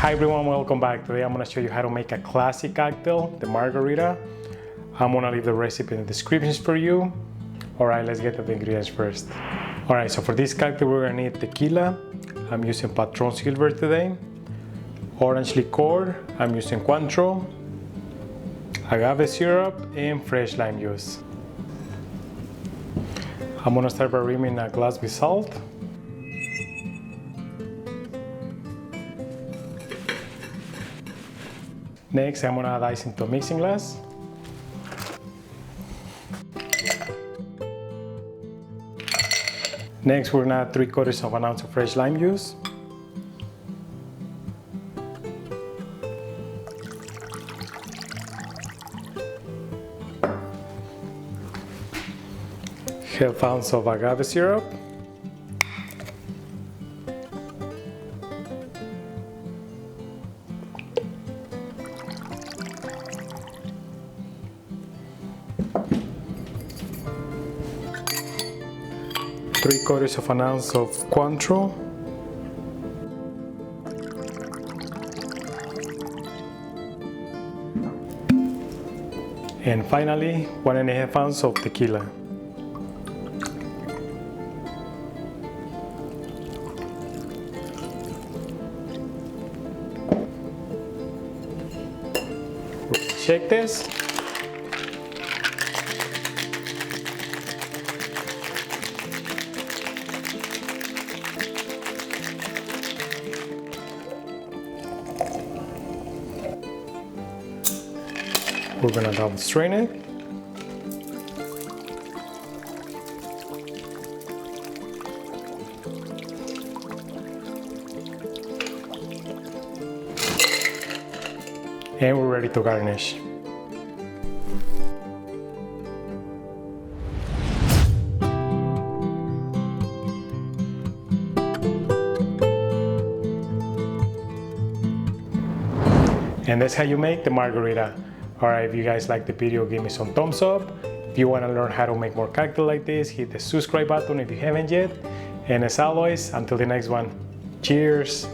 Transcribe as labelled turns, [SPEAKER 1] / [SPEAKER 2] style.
[SPEAKER 1] Hi everyone, welcome back. Today I'm going to show you how to make a classic cocktail, the Margarita. I'm going to leave the recipe in the descriptions for you. Alright, let's get to the ingredients first. Alright, so for this cocktail we're going to need tequila. I'm using Patron silver today. Orange liqueur, I'm using Cointreau. Agave syrup and fresh lime juice. I'm going to start by rimming a glass with salt. Next, I'm gonna add ice into a mixing glass. Next, we're gonna add 3/4 of an ounce of fresh lime juice. Half ounce of agave syrup. Three-quarters of an ounce of Cointreau. And finally, 1.5 ounces of tequila. Shake this. We're gonna double strain it. And we're ready to garnish. And that's how you make the Margarita. Alright, if you guys like the video, give me some thumbs up. If you want to learn how to make more cocktails like this, hit the subscribe button if you haven't yet. And as always, until the next one, cheers!